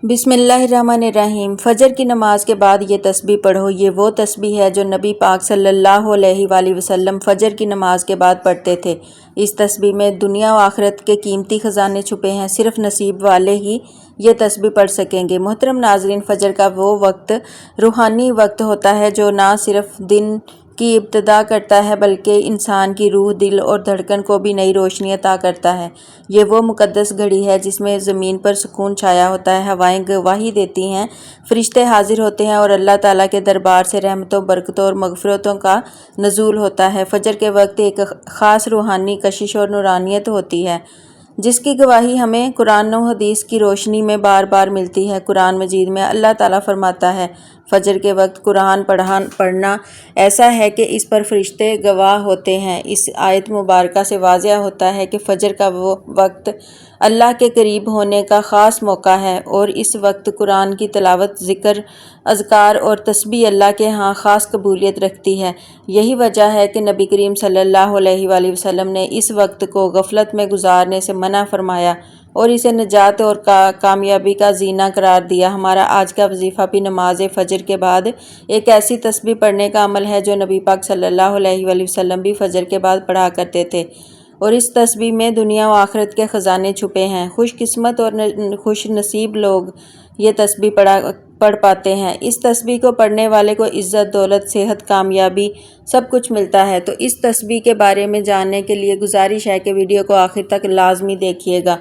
بسم اللہ الرحمن الرحیم۔ فجر کی نماز کے بعد یہ تسبیح پڑھو۔ یہ وہ تسبیح ہے جو نبی پاک صلی اللہ علیہ وآلہ وسلم فجر کی نماز کے بعد پڑھتے تھے۔ اس تسبیح میں دنیا و آخرت کے قیمتی خزانے چھپے ہیں، صرف نصیب والے ہی یہ تسبیح پڑھ سکیں گے۔ محترم ناظرین، فجر کا وہ وقت روحانی وقت ہوتا ہے جو نہ صرف دن کی ابتدا کرتا ہے بلکہ انسان کی روح، دل اور دھڑکن کو بھی نئی روشنی عطا کرتا ہے۔ یہ وہ مقدس گھڑی ہے جس میں زمین پر سکون چھایا ہوتا ہے، ہوائیں گواہی دیتی ہیں، فرشتے حاضر ہوتے ہیں اور اللہ تعالیٰ کے دربار سے رحمتوں، برکتوں اور مغفرتوں کا نزول ہوتا ہے۔ فجر کے وقت ایک خاص روحانی کشش اور نورانیت ہوتی ہے جس کی گواہی ہمیں قرآن و حدیث کی روشنی میں بار بار ملتی ہے۔ قرآن مجید میں اللہ تعالیٰ فرماتا ہے، فجر کے وقت قرآن پڑھنا ایسا ہے کہ اس پر فرشتے گواہ ہوتے ہیں۔ اس آیت مبارکہ سے واضح ہوتا ہے کہ فجر کا وہ وقت اللہ کے قریب ہونے کا خاص موقع ہے اور اس وقت قرآن کی تلاوت، ذکر، اذکار اور تسبیح اللہ کے ہاں خاص قبولیت رکھتی ہے۔ یہی وجہ ہے کہ نبی کریم صلی اللہ علیہ وآلہ وسلم نے اس وقت کو غفلت میں گزارنے سے منع فرمایا اور اسے نجات اور کامیابی کا زینہ قرار دیا۔ ہمارا آج کا وظیفہ بھی نماز فجر کے بعد ایک ایسی تسبیح پڑھنے کا عمل ہے جو نبی پاک صلی اللہ علیہ وآلہ وسلم بھی فجر کے بعد پڑھا کرتے تھے، اور اس تسبیح میں دنیا و آخرت کے خزانے چھپے ہیں۔ خوش قسمت اور خوش نصیب لوگ یہ تسبیح پڑھ پاتے ہیں۔ اس تسبیح کو پڑھنے والے کو عزت، دولت، صحت، کامیابی سب کچھ ملتا ہے۔ تو اس تسبیح کے بارے میں جاننے کے لیے گزارش ہے کہ ویڈیو کو آخر تک لازمی دیکھیے گا۔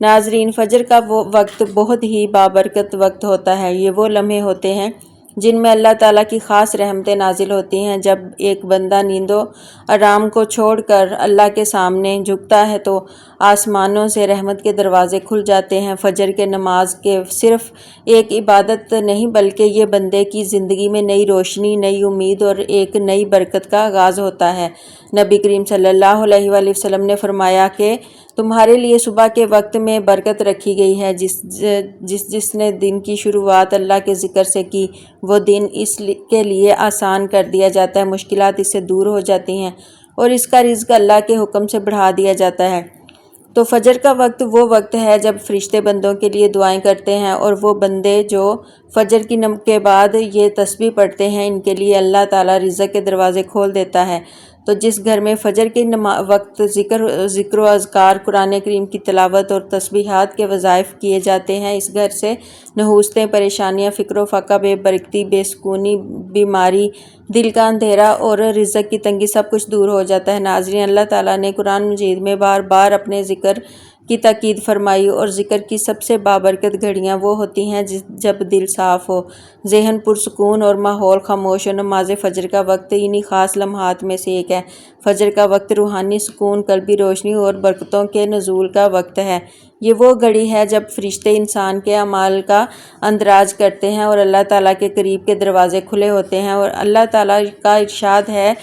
ناظرین، فجر کا وہ وقت بہت ہی بابرکت وقت ہوتا ہے۔ یہ وہ لمحے ہوتے ہیں جن میں اللہ تعالیٰ کی خاص رحمتیں نازل ہوتی ہیں۔ جب ایک بندہ نیند و آرام کو چھوڑ کر اللہ کے سامنے جھکتا ہے تو آسمانوں سے رحمت کے دروازے کھل جاتے ہیں۔ فجر کے نماز کے صرف ایک عبادت نہیں بلکہ یہ بندے کی زندگی میں نئی روشنی، نئی امید اور ایک نئی برکت کا آغاز ہوتا ہے۔ نبی کریم صلی اللہ علیہ وآلہ وسلم نے فرمایا کہ تمہارے لیے صبح کے وقت میں برکت رکھی گئی ہے۔ جس نے دن کی شروعات اللہ کے ذکر سے کی، وہ دن اس کے لیے آسان کر دیا جاتا ہے، مشکلات اس سے دور ہو جاتی ہیں اور اس کا رزق اللہ کے حکم سے بڑھا دیا جاتا ہے۔ تو فجر کا وقت وہ وقت ہے جب فرشتے بندوں کے لیے دعائیں کرتے ہیں، اور وہ بندے جو فجر کے بعد یہ تسبیح پڑھتے ہیں ان کے لیے اللہ تعالیٰ رزق کے دروازے کھول دیتا ہے۔ تو جس گھر میں فجر کے وقت ذکر و اذکار، قرآن کریم کی تلاوت اور تسبیحات کے وظائف کیے جاتے ہیں، اس گھر سے نحوستیں، پریشانیاں، فکر و فقہ، بے برکتی، بے سکونی، بیماری، دل کا اندھیرا اور رزق کی تنگی سب کچھ دور ہو جاتا ہے۔ ناظرین، اللہ تعالیٰ نے قرآن مجید میں بار بار اپنے ذکر کی تاکید فرمائی، اور ذکر کی سب سے بابرکت گھڑیاں وہ ہوتی ہیں جب دل صاف ہو، ذہن پرسکون اور ماحول خاموش ہو۔ نماز فجر کا وقت انہی خاص لمحات میں سے ایک ہے۔ فجر کا وقت روحانی سکون، قلبی روشنی اور برکتوں کے نزول کا وقت ہے۔ یہ وہ گھڑی ہے جب فرشتے انسان کے اعمال کا اندراج کرتے ہیں اور اللہ تعالیٰ کے قریب کے دروازے کھلے ہوتے ہیں، اور اللہ تعالیٰ کا ارشاد ہے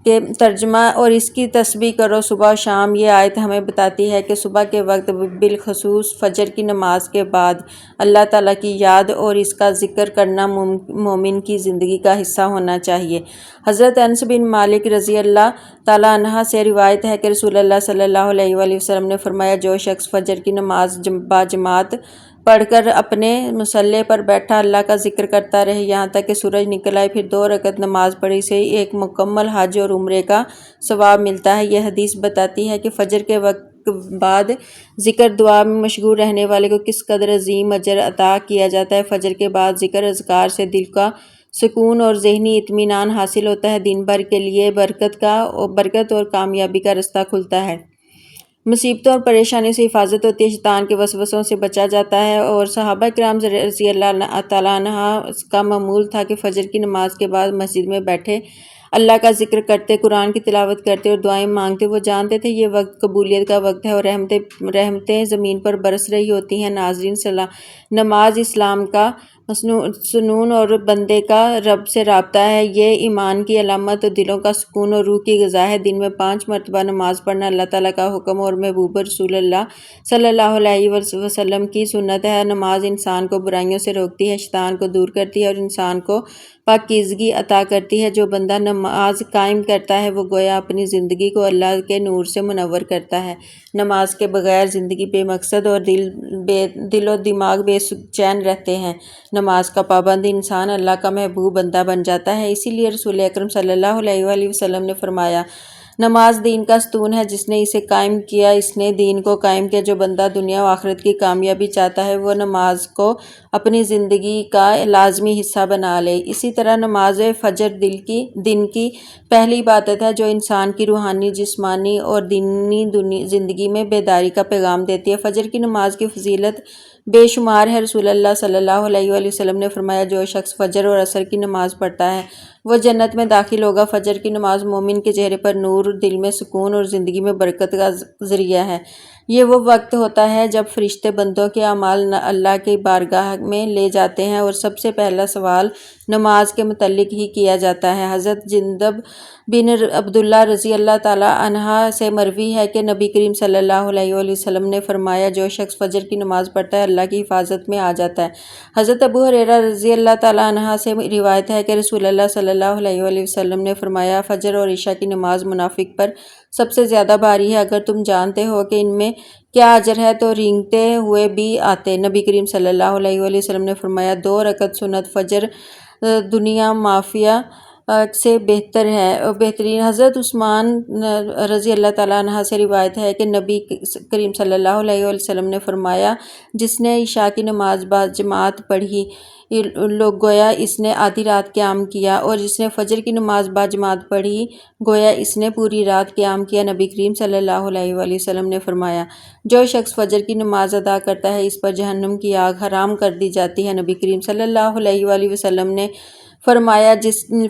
کہ ترجمہ اور اس کی تسبیح کرو صبح و شام۔ یہ آیت ہمیں بتاتی ہے کہ صبح کے وقت بالخصوص فجر کی نماز کے بعد اللہ تعالیٰ کی یاد اور اس کا ذکر کرنا مومن کی زندگی کا حصہ ہونا چاہیے۔ حضرت انس بن مالک رضی اللہ تعالیٰ عنہ سے روایت ہے کہ رسول اللہ صلی اللہ علیہ وآلہ وسلم نے فرمایا، جو شخص فجر کی نماز باجماعت پڑھ کر اپنے مصلی پر بیٹھا اللہ کا ذکر کرتا رہے یہاں تک کہ سورج نکل آئے، پھر 2 رکعت نماز پڑھی، سے ایک مکمل حج اور عمرے کا ثواب ملتا ہے۔ یہ حدیث بتاتی ہے کہ فجر کے وقت بعد ذکر دعا میں مشغول رہنے والے کو کس قدر عظیم اجر عطا کیا جاتا ہے۔ فجر کے بعد ذکر اذکار سے دل کا سکون اور ذہنی اطمینان حاصل ہوتا ہے، دن بھر کے لیے برکت اور کامیابی کا رستہ کھلتا ہے، مصیبتوں اور پریشانیوں سے حفاظت ہوتی ہے، شیطان کے وسوسوں سے بچا جاتا ہے۔ اور صحابہ کرام رضی اللہ تعالیٰ عنہ کا معمول تھا کہ فجر کی نماز کے بعد مسجد میں بیٹھے اللہ کا ذکر کرتے، قرآن کی تلاوت کرتے اور دعائیں مانگتے۔ وہ جانتے تھے یہ وقت قبولیت کا وقت ہے اور رحمتیں زمین پر برس رہی ہوتی ہیں۔ ناظرین، نماز اسلام کا سنون اور بندے کا رب سے رابطہ ہے۔ یہ ایمان کی علامت اور دلوں کا سکون اور روح کی غذا ہے۔ دن میں 5 مرتبہ نماز پڑھنا اللہ تعالیٰ کا حکم اور محبوب رسول اللہ صلی اللہ علیہ وسلم کی سنت ہے۔ نماز انسان کو برائیوں سے روکتی ہے، شیطان کو دور کرتی ہے اور انسان کو پاکیزگی عطا کرتی ہے۔ جو بندہ نماز قائم کرتا ہے وہ گویا اپنی زندگی کو اللہ کے نور سے منور کرتا ہے۔ نماز کے بغیر زندگی بے مقصد اور دل و دماغ بے چین رہتے ہیں۔ نماز کا پابند انسان اللہ کا محبوب بندہ بن جاتا ہے۔ اسی لیے رسول اکرم صلی اللہ علیہ وآلہ وسلم نے فرمایا، نماز دین کا ستون ہے، جس نے اسے قائم کیا اس نے دین کو قائم کیا۔ جو بندہ دنیا و آخرت کی کامیابی چاہتا ہے وہ نماز کو اپنی زندگی کا لازمی حصہ بنا لے۔ اسی طرح نماز فجر دن کی پہلی عبادت ہے جو انسان کی روحانی، جسمانی اور دینی زندگی میں بیداری کا پیغام دیتی ہے۔ فجر کی نماز کی فضیلت بے شمار ہے۔ رسول اللہ صلی اللہ علیہ وآلہ وسلم نے فرمایا، جو شخص فجر اور عصر کی نماز پڑھتا ہے وہ جنت میں داخل ہوگا۔ فجر کی نماز مومن کے چہرے پر نور، دل میں سکون اور زندگی میں برکت کا ذریعہ ہے۔ یہ وہ وقت ہوتا ہے جب فرشتے بندوں کے اعمال اللہ کی بارگاہ میں لے جاتے ہیں اور سب سے پہلا سوال نماز کے متعلق ہی کیا جاتا ہے۔ حضرت جندب بن عبداللہ رضی اللہ تعالیٰ عنہ سے مروی ہے کہ نبی کریم صلی اللہ علیہ وآلہ وسلم نے فرمایا، جو شخص فجر کی نماز پڑھتا ہے اللہ کی حفاظت میں آ جاتا ہے۔ حضرت ابو ہریرہ رضی اللہ تعالیٰ عنہ سے روایت ہے کہ رسول اللہ صلی اللہ علیہ وآلہ وسلم نے فرمایا، فجر اور عشاء کی نماز منافق پر سب سے زیادہ بھاری ہے۔ اگر تم جانتے ہو کہ ان میں کیا اجر ہے تو رینگتے ہوئے بھی آتے۔ نبی کریم صلی اللہ علیہ وآلہ وسلم نے فرمایا، 2 رکعت سنت فجر دنیا مافیہ سے بہترین۔ حضرت عثمان رضی اللہ تعالیٰ عنہ سے روایت ہے کہ نبی کریم صلی اللہ علیہ وآلہ وسلم نے فرمایا، جس نے عشاء کی نماز باجماعت پڑھی گویا اس نے آدھی رات قیام کیا، اور جس نے فجر کی نماز باجماعت پڑھی گویا اس نے پوری رات قیام کیا۔ نبی کریم صلی اللہ علیہ وآلہ وسلم نے فرمایا، جو شخص فجر کی نماز ادا کرتا ہے اس پر جہنم کی آگ حرام کر دی جاتی ہے۔ نبی کریم صلی اللہ علیہ وآلہ وسلم نے فرمایا،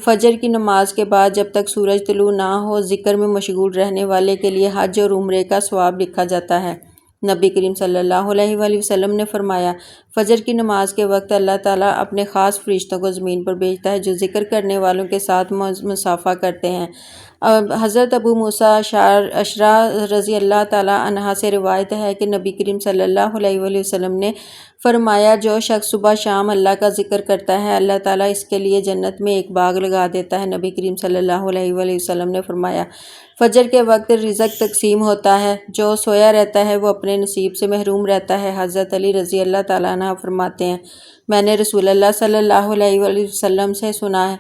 فجر کی نماز کے بعد جب تک سورج طلوع نہ ہو ذکر میں مشغول رہنے والے کے لیے حج اور عمرے کا ثواب لکھا جاتا ہے۔ نبی کریم صلی اللہ علیہ وآلہ وسلم نے فرمایا، فجر کی نماز کے وقت اللہ تعالیٰ اپنے خاص فرشتوں کو زمین پر بھیجتا ہے جو ذکر کرنے والوں کے ساتھ مصافحہ کرتے ہیں۔ حضرت ابو موسیٰ اشعری رضی اللہ تعالیٰ عنہ سے روایت ہے کہ نبی کریم صلی اللہ علیہ وآلہ وسلم نے فرمایا، جو شخص صبح شام اللہ کا ذکر کرتا ہے اللہ تعالیٰ اس کے لیے جنت میں ایک باغ لگا دیتا ہے۔ نبی کریم صلی اللہ علیہ وآلہ وسلم نے فرمایا، فجر کے وقت رزق تقسیم ہوتا ہے، جو سویا رہتا ہے وہ اپنے نصیب سے محروم رہتا ہے۔ حضرت علی رضی اللہ تعالیٰ عنہ فرماتے ہیں، میں نے رسول اللہ صلی اللہ علیہ وآلہ وسلم سے سنا ہے،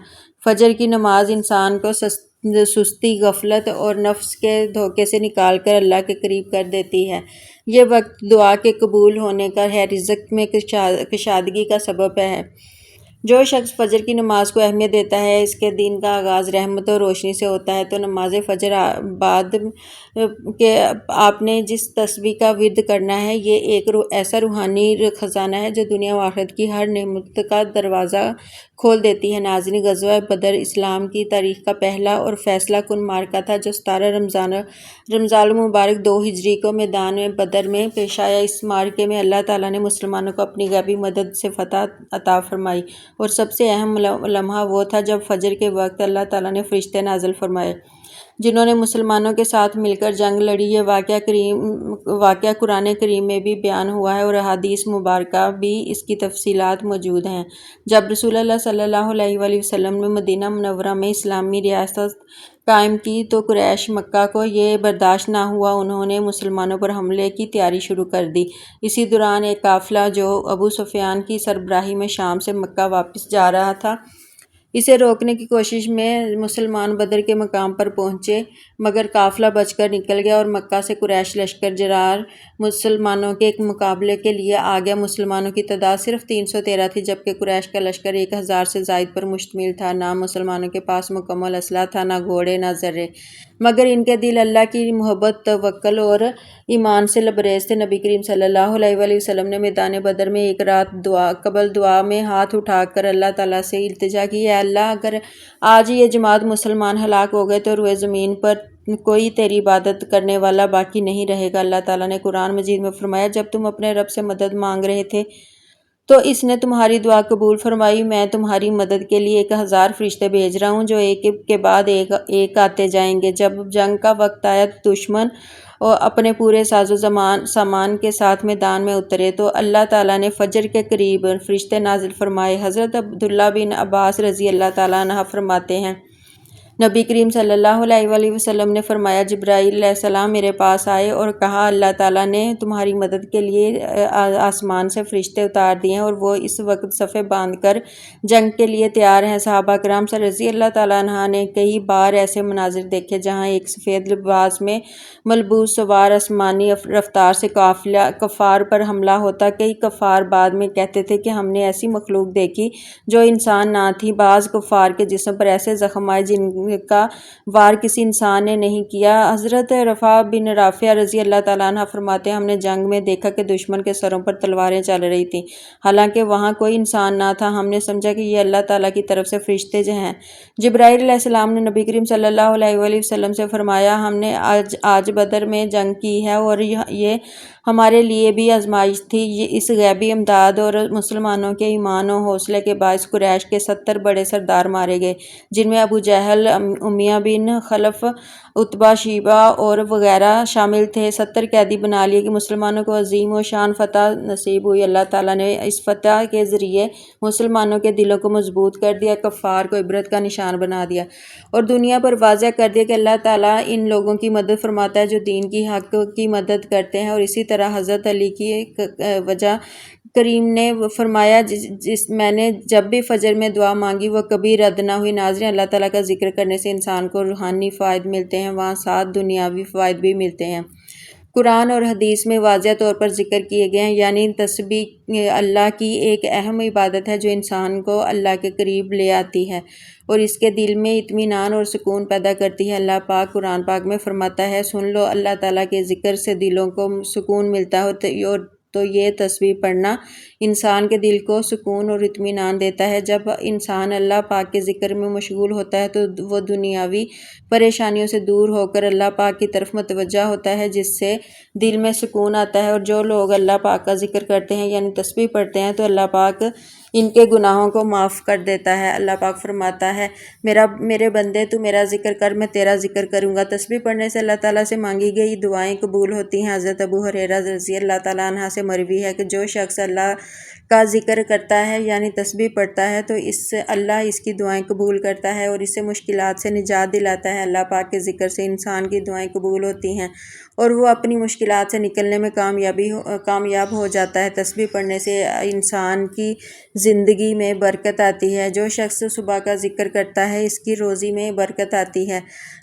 فجر کی نماز انسان کو سستی، غفلت اور نفس کے دھوکے سے نکال کر اللہ کے قریب کر دیتی ہے۔ یہ وقت دعا کے قبول ہونے کا ہے، رزق میں کشادگی کا سبب ہے۔ جو شخص فجر کی نماز کو اہمیت دیتا ہے اس کے دن کا آغاز رحمت اور روشنی سے ہوتا ہے۔ تو نماز فجر بعد کہ آپ نے جس تسبیح کا ورد کرنا ہے یہ ایک ایسا روحانی خزانہ ہے جو دنیا و آخرت کی ہر نعمت کا دروازہ کھول دیتی ہے۔ ناظرین، غزوہ بدر اسلام کی تاریخ کا پہلا اور فیصلہ کن معرکہ تھا جو 17 رمضان المبارک 2 ہجری کو میدان بدر میں پیش آیا۔ اس معرکے میں اللہ تعالیٰ نے مسلمانوں کو اپنی غیبی مدد سے فتح عطا فرمائی، اور سب سے اہم لمحہ وہ تھا جب فجر کے وقت اللہ تعالیٰ نے فرشتے نازل فرمائے جنہوں نے مسلمانوں کے ساتھ مل کر جنگ لڑی۔ یہ واقعہ قرآن کریم میں بھی بیان ہوا ہے اور احادیث مبارکہ بھی اس کی تفصیلات موجود ہیں۔ جب رسول اللہ صلی اللہ علیہ وآلہ وسلم نے مدینہ منورہ میں اسلامی ریاست قائم کی تو قریش مکہ کو یہ برداشت نہ ہوا، انہوں نے مسلمانوں پر حملے کی تیاری شروع کر دی۔ اسی دوران ایک قافلہ جو ابو سفیان کی سربراہی میں شام سے مکہ واپس جا رہا تھا، اسے روکنے کی کوشش میں مسلمان بدر کے مقام پر پہنچے، مگر قافلہ بچ کر نکل گیا اور مکہ سے قریش لشکر جرار مسلمانوں کے مقابلے کے لیے آ گیا۔ مسلمانوں کی تعداد صرف 313 تھی، جبکہ قریش کا لشکر 1000 سے زائد پر مشتمل تھا۔ نہ مسلمانوں کے پاس مکمل اسلحہ تھا، نہ گھوڑے، نہ زرے، مگر ان کے دل اللہ کی محبت، توکل اور ایمان سے لبریز تھے۔ نبی کریم صلی اللہ علیہ وآلہ وسلم نے میدان بدر میں ایک رات قبل دعا میں ہاتھ اٹھا کر اللہ تعالیٰ سے التجا کی، اے اللہ، اگر آج یہ جماعت مسلمان ہلاک ہو گئے تو روئے زمین پر کوئی تیری عبادت کرنے والا باقی نہیں رہے گا۔ اللہ تعالیٰ نے قرآن مجید میں فرمایا، جب تم اپنے رب سے مدد مانگ رہے تھے تو اس نے تمہاری دعا قبول فرمائی۔ میں تمہاری مدد کے لیے 1000 فرشتے بھیج رہا ہوں جو ایک کے بعد ایک آتے جائیں گے۔ جب جنگ کا وقت آیا تو دشمن اپنے پورے ساز و سامان کے ساتھ میدان میں اترے تو اللہ تعالیٰ نے فجر کے قریب فرشتے نازل فرمائے۔ حضرت عبداللہ بن عباس رضی اللہ تعالیٰ عنہ فرماتے ہیں، نبی کریم صلی اللہ علیہ وآلہ وسلم نے فرمایا، جبرائیل علیہ السلام میرے پاس آئے اور کہا، اللہ تعالیٰ نے تمہاری مدد کے لیے آسمان سے فرشتے اتار دیے ہیں اور وہ اس وقت صفیں باندھ کر جنگ کے لیے تیار ہیں۔ صحابہ کرام رضی اللہ تعالیٰ عنہ نے کئی بار ایسے مناظر دیکھے جہاں ایک سفید لباس میں ملبوس سوار آسمانی رفتار سے کفار پر حملہ ہوتا۔ کئی کفار بعد میں کہتے تھے کہ ہم نے ایسی مخلوق دیکھی جو انسان نہ تھی۔ بعض کفار کے جسم پر ایسے زخم آئے جن کا وار کسی انسان نے نہیں کیا۔ حضرت رفاع بن رافع رضی اللہ تعالیٰ عنہ فرماتے ہیں، ہم نے جنگ میں دیکھا کہ دشمن کے سروں پر تلواریں چل رہی تھیں، حالانکہ وہاں کوئی انسان نہ تھا۔ ہم نے سمجھا کہ یہ اللہ تعالیٰ کی طرف سے فرشتے ہیں۔ جبرائیل علیہ السلام نے نبی کریم صلی اللہ علیہ وآلہ وسلم سے فرمایا، ہم نے آج بدر میں جنگ کی ہے اور یہ ہمارے لیے بھی آزمائش تھی۔ اس غیبی امداد اور مسلمانوں کے ایمان و حوصلے کے باعث قریش کے 70 بڑے سردار مارے گئے، جن میں ابو جہل، امیہ بن خلف، عتبہ، شیبہ اور وغیرہ شامل تھے۔ 70 قیدی بنا لیے کہ مسلمانوں کو عظیم و شان فتح نصیب ہوئی۔ اللہ تعالیٰ نے اس فتح کے ذریعے مسلمانوں کے دلوں کو مضبوط کر دیا، کفار کو عبرت کا نشان بنا دیا اور دنیا پر واضح کر دیا کہ اللہ تعالیٰ ان لوگوں کی مدد فرماتا ہے جو دین کی حق کی مدد کرتے ہیں۔ اور اسی طرح حضرت علی کی وجہ کریم نے فرمایا، میں نے جب بھی فجر میں دعا مانگی وہ کبھی رد نہ ہوئی۔ ناظرین، اللہ تعالیٰ کا ذکر کرنے سے انسان کو روحانی فوائد ملتے ہیں، وہاں ساتھ دنیاوی فوائد بھی ملتے ہیں۔ قرآن اور حدیث میں واضح طور پر ذکر کیے گئے ہیں، یعنی تسبیح اللہ کی ایک اہم عبادت ہے جو انسان کو اللہ کے قریب لے آتی ہے اور اس کے دل میں اطمینان اور سکون پیدا کرتی ہے۔ اللہ پاک قرآن پاک میں فرماتا ہے، سن لو، اللہ تعالیٰ کے ذکر سے دلوں کو سکون ملتا ہے اور تو یہ تسبیح پڑھنا انسان کے دل کو سکون اور اطمینان دیتا ہے۔ جب انسان اللہ پاک کے ذکر میں مشغول ہوتا ہے تو وہ دنیاوی پریشانیوں سے دور ہو کر اللہ پاک کی طرف متوجہ ہوتا ہے، جس سے دل میں سکون آتا ہے۔ اور جو لوگ اللہ پاک کا ذکر کرتے ہیں یعنی تسبیح پڑھتے ہیں تو اللہ پاک ان کے گناہوں کو معاف کر دیتا ہے۔ اللہ پاک فرماتا ہے، میرے بندے تو میرا ذکر کر، میں تیرا ذکر کروں گا۔ تسبیح پڑھنے سے اللہ تعالیٰ سے مانگی گئی دعائیں قبول ہوتی ہیں۔ حضرت ابو ہریرہ رضی اللہ تعالیٰ عنہ سے مروی ہے کہ جو شخص اللہ کا ذکر کرتا ہے یعنی تسبیح پڑھتا ہے تو اللہ اس کی دعائیں قبول کرتا ہے اور اسے مشکلات سے نجات دلاتا ہے۔ اللہ پاک کے ذکر سے انسان کی دعائیں قبول ہوتی ہیں اور وہ اپنی مشکلات سے نکلنے میں کامیاب ہو جاتا ہے۔ تسبیح پڑھنے سے انسان کی زندگی میں برکت آتی ہے۔ جو شخص صبح کا ذکر کرتا ہے اس کی روزی میں برکت آتی ہے۔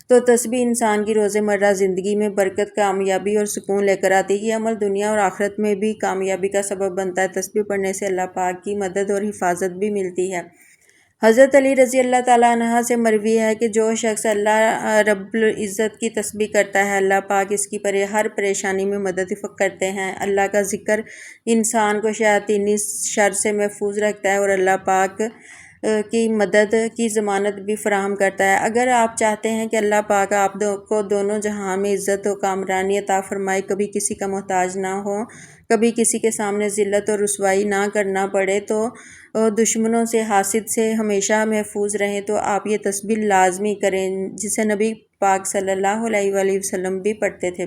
تو تسبیح انسان کی روزمرہ زندگی میں برکت، کامیابی اور سکون لے کر آتی ہے۔ یہ عمل دنیا اور آخرت میں بھی کامیابی کا سبب بنتا ہے۔ تسبیح پڑھنے سے اللہ پاک کی مدد اور حفاظت بھی ملتی ہے۔ حضرت علی رضی اللہ تعالیٰ عنہ سے مروی ہے کہ جو شخص اللہ رب العزت کی تسبیح کرتا ہے اللہ پاک اس کی ہر پریشانی میں مدد کرتے ہیں۔ اللہ کا ذکر انسان کو شیاطینی شر سے محفوظ رکھتا ہے اور اللہ پاک کی مدد کی ضمانت بھی فراہم کرتا ہے۔ اگر آپ چاہتے ہیں کہ اللہ پاک آپ کو دونوں جہاں میں عزت و کامرانی عطا فرمائے، کبھی کسی کا محتاج نہ ہو، کبھی کسی کے سامنے ذلت اور رسوائی نہ کرنا پڑے، تو دشمنوں سے، حاسد سے ہمیشہ محفوظ رہیں، تو آپ یہ تسبیح لازمی کریں جسے نبی پاک صلی اللہ علیہ وآلہ وسلم بھی پڑھتے تھے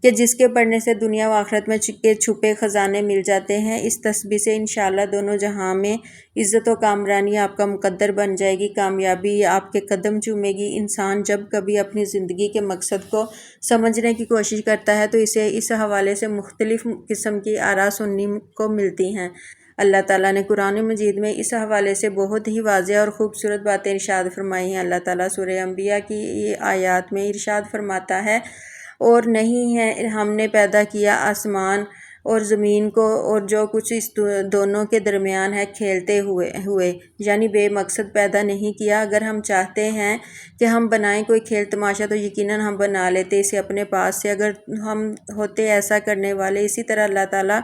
کہ جس کے پڑھنے سے دنیا و آخرت میں چھپے خزانے مل جاتے ہیں۔ اس تسبیح سے انشاءاللہ دونوں جہاں میں عزت و کامرانی آپ کا مقدر بن جائے گی، کامیابی آپ کے قدم چومے گی۔ انسان جب کبھی اپنی زندگی کے مقصد کو سمجھنے کی کوشش کرتا ہے تو اسے اس حوالے سے مختلف قسم کی آراء سننے کو ملتی ہیں۔ اللہ تعالیٰ نے قرآن مجید میں اس حوالے سے بہت ہی واضح اور خوبصورت باتیں ارشاد فرمائی ہیں۔ اللہ تعالیٰ سورہ انبیاء کی آیات میں ارشاد فرماتا ہے، اور نہیں ہے ہم نے پیدا کیا آسمان اور زمین کو اور جو کچھ اس دونوں کے درمیان ہے کھیلتے ہوئے، یعنی بے مقصد پیدا نہیں کیا۔ اگر ہم چاہتے ہیں کہ ہم بنائیں کوئی کھیل تماشا تو یقیناً ہم بنا لیتے اسے اپنے پاس سے، اگر ہم ہوتے ایسا کرنے والے۔ اسی طرح اللہ تعالیٰ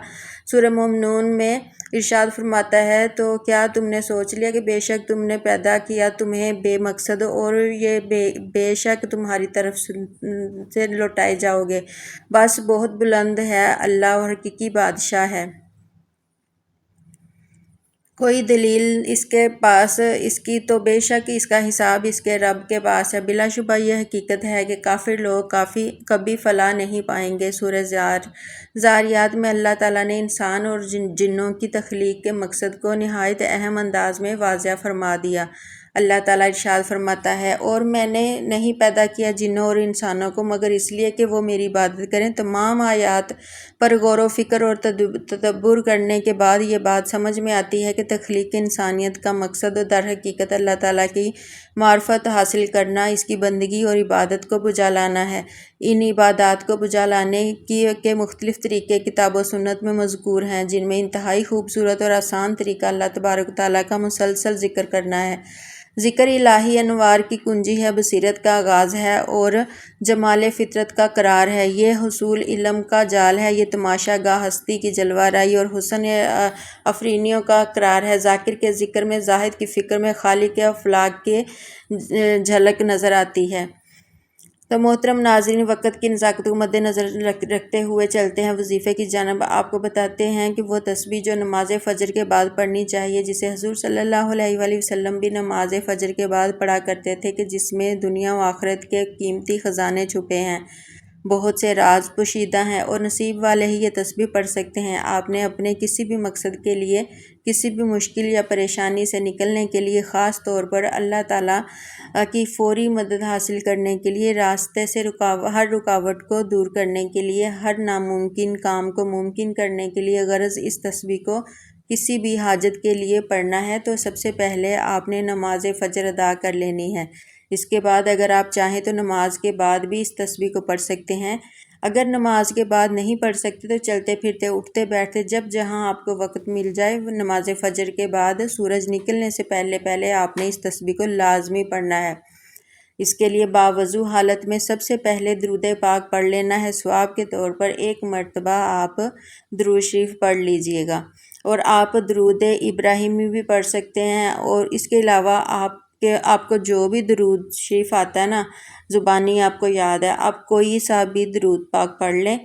سورہ مومنون میں ارشاد فرماتا ہے، تو کیا تم نے سوچ لیا کہ بے شک تم نے پیدا کیا تمہیں بے مقصد اور یہ بے شک تمہاری طرف سے لوٹائے جاؤ گے۔ بس بہت بلند ہے اللہ اور حقیقی بادشاہ ہے۔ کوئی دلیل اس کے پاس اس کی تو بے شک اس کا حساب اس کے رب کے پاس ہے۔ بلا شبہ یہ حقیقت ہے کہ کافر لوگ کبھی فلاح نہیں پائیں گے۔ سورہ زاریات میں اللہ تعالیٰ نے انسان اور جنوں کی تخلیق کے مقصد کو نہایت اہم انداز میں واضح فرما دیا۔ اللہ تعالیٰ ارشاد فرماتا ہے، اور میں نے نہیں پیدا کیا جنوں اور انسانوں کو مگر اس لیے کہ وہ میری عبادت کریں۔ تمام آیات پر غور و فکر اور تدبر کرنے کے بعد یہ بات سمجھ میں آتی ہے کہ تخلیق انسانیت کا مقصد در حقیقت اللہ تعالیٰ کی معرفت حاصل کرنا، اس کی بندگی اور عبادت کو بجا لانا ہے۔ ان عبادات کو بجا لانے کے مختلف طریقے کتاب و سنت میں مذکور ہیں، جن میں انتہائی خوبصورت اور آسان طریقہ اللہ تبارک و تعالیٰ کا مسلسل ذکر کرنا ہے۔ ذکر الہی انوار کی کنجی ہے، بصیرت کا آغاز ہے اور جمال فطرت کا قرار ہے۔ یہ حصول علم کا جال ہے، یہ تماشا گاہ ہستی کی جلوہ آرائی اور حسن افرینیوں کا قرار ہے۔ ذاکر کے ذکر میں، زاہد کی فکر میں خالق افلاک کی جھلک نظر آتی ہے۔ تو محترم ناظرین، وقت کی نزاکت کو مد نظر رکھتے ہوئے چلتے ہیں وظیفے کی جانب۔ آپ کو بتاتے ہیں کہ وہ تسبیح جو نماز فجر کے بعد پڑھنی چاہیے، جسے حضور صلی اللہ علیہ وآلہ وسلم بھی نماز فجر کے بعد پڑھا کرتے تھے، کہ جس میں دنیا و آخرت کے قیمتی خزانے چھپے ہیں، بہت سے راز پوشیدہ ہیں، اور نصیب والے ہی یہ تسبیح پڑھ سکتے ہیں۔ آپ نے اپنے کسی بھی مقصد کے لیے، کسی بھی مشکل یا پریشانی سے نکلنے کے لیے، خاص طور پر اللہ تعالیٰ کی فوری مدد حاصل کرنے کے لیے، راستے سے ہر رکاوٹ کو دور کرنے کے لیے، ہر ناممکن کام کو ممکن کرنے کے لیے، غرض اس تسبیح کو کسی بھی حاجت کے لیے پڑھنا ہے تو سب سے پہلے آپ نے نماز فجر ادا کر لینی ہے۔ اس کے بعد اگر آپ چاہیں تو نماز کے بعد بھی اس تسبیح کو پڑھ سکتے ہیں۔ اگر نماز کے بعد نہیں پڑھ سکتے تو چلتے پھرتے، اٹھتے بیٹھتے، جب جہاں آپ کو وقت مل جائے، نماز فجر کے بعد سورج نکلنے سے پہلے آپ نے اس تسبیح کو لازمی پڑھنا ہے۔ اس کے لیے باوضو حالت میں سب سے پہلے درود پاک پڑھ لینا ہے۔ ثواب کے طور پر 1 مرتبہ آپ درود شریف پڑھ لیجئے گا، اور آپ درود ابراہیمی بھی پڑھ سکتے ہیں، اور اس کے علاوہ آپ کو جو بھی درود شریف آتا ہے نا، زبانی آپ کو یاد ہے، آپ کوئی سا بھی درود پاک پڑھ لیں۔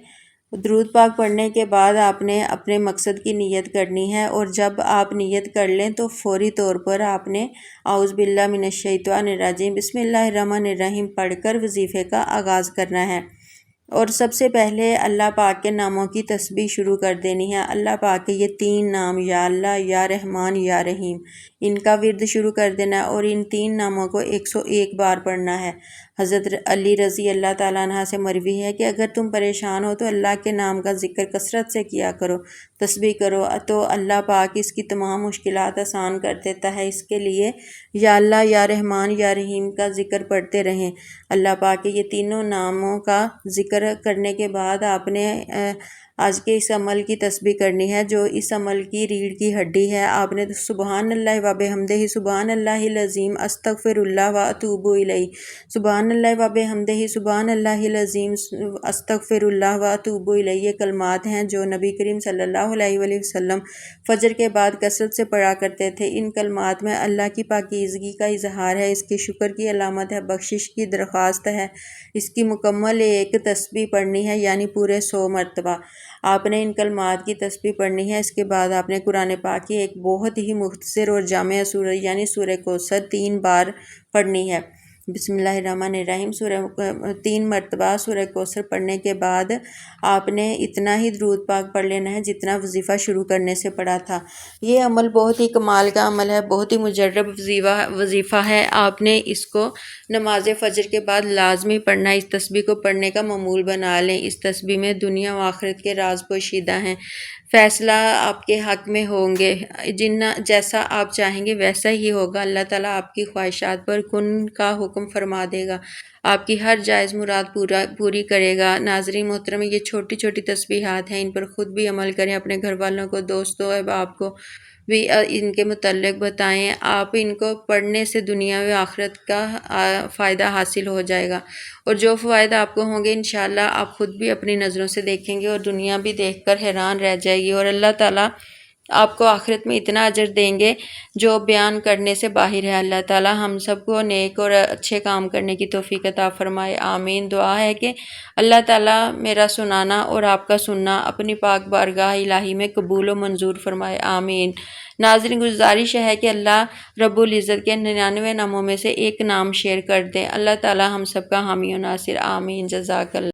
درود پاک پڑھنے کے بعد آپ نے اپنے مقصد کی نیت کرنی ہے، اور جب آپ نیت کر لیں تو فوری طور پر آپ نے اعوذ باللہ من الشیطان الرجیم بسم اللہ الرحمن الرحیم پڑھ کر وظیفے کا آغاز کرنا ہے، اور سب سے پہلے اللہ پاک کے ناموں کی تسبیح شروع کر دینی ہے۔ اللہ پاک کے یہ 3 نام، یا اللہ، یا رحمان، یا رحیم، ان کا ورد شروع کر دینا ہے، اور ان 3 ناموں کو 101 بار پڑھنا ہے۔ حضرت علی رضی اللہ تعالیٰ عنہ سے مروی ہے کہ اگر تم پریشان ہو تو اللہ کے نام کا ذکر کثرت سے کیا کرو، تسبیح کرو، تو اللہ پاک اس کی تمام مشکلات آسان کر دیتا ہے۔ اس کے لیے یا اللہ، یا رحمان، یا رحیم کا ذکر پڑھتے رہیں۔ اللہ پاک کے یہ تینوں ناموں کا ذکر کرنے کے بعد آپ نے آج کے اس عمل کی تسبیح کرنی ہے، جو اس عمل کی ریڑھ کی ہڈی ہے۔ آپ نے سبحان اللہ و بحمدہ سبحان اللہ العظیم استغفر اللہ و اتوب الیہ، سبحان اللہ و بحمدہ سبحان اللہ العظیم استغفر اللہ و اتوب الیہ، یہ کلمات ہیں جو نبی کریم صلی اللہ علیہ وآلہ وسلم فجر کے بعد کثرت سے پڑھا کرتے تھے۔ ان کلمات میں اللہ کی پاکیزگی کا اظہار ہے، اس کی شکر کی علامت ہے، بخشش کی درخواست ہے، اس کی مکمل ایک تسبیح پڑھنی ہے، یعنی پورے 100 مرتبہ آپ نے ان کلمات کی تسبیح پڑھنی ہے۔ اس کے بعد آپ نے قرآن پاک کی ایک بہت ہی مختصر اور جامع سورہ یعنی سورہ کوثر 3 بار پڑھنی ہے۔ بسم اللہ الرحمن الرحیم 3 مرتبہ سورہ کوثر پڑھنے کے بعد آپ نے اتنا ہی درود پاک پڑھ لینا ہے جتنا وظیفہ شروع کرنے سے پڑھا تھا۔ یہ عمل بہت ہی کمال کا عمل ہے، بہت ہی مجرب وظیفہ ہے۔ آپ نے اس کو نماز فجر کے بعد لازمی پڑھنا ہے۔ اس تسبیح کو پڑھنے کا معمول بنا لیں۔ اس تسبیح میں دنیا و آخرت کے راز پوشیدہ ہیں، فیصلہ آپ کے حق میں ہوں گے، جیسا آپ چاہیں گے ویسا ہی ہوگا۔ اللہ تعالیٰ آپ کی خواہشات پر کن کا حکم فرما دے گا، آپ کی ہر جائز مراد پوری کرے گا۔ ناظرین محترم، یہ چھوٹی چھوٹی تسبیحات ہیں، ان پر خود بھی عمل کریں، اپنے گھر والوں کو، دوستوں، احباب کو بھی ان کے متعلق بتائیں۔ آپ ان کو پڑھنے سے دنیا و آخرت کا فائدہ حاصل ہو جائے گا، اور جو فوائد آپ کو ہوں گے انشاءاللہ آپ خود بھی اپنی نظروں سے دیکھیں گے، اور دنیا بھی دیکھ کر حیران رہ جائے گی، اور اللہ تعالیٰ آپ کو آخرت میں اتنا اجر دیں گے جو بیان کرنے سے باہر ہے۔ اللہ تعالی ہم سب کو نیک اور اچھے کام کرنے کی توفیق عطا فرمائے، آمین۔ دعا ہے کہ اللہ تعالی میرا سنانا اور آپ کا سننا اپنی پاک بارگاہ الہی میں قبول و منظور فرمائے، آمین۔ ناظرین، گزارش ہے کہ اللہ رب العزت کے 99 ناموں میں سے ایک نام شیئر کر دیں۔ اللہ تعالی ہم سب کا حامی و ناصر، آمین۔ جزاک اللہ۔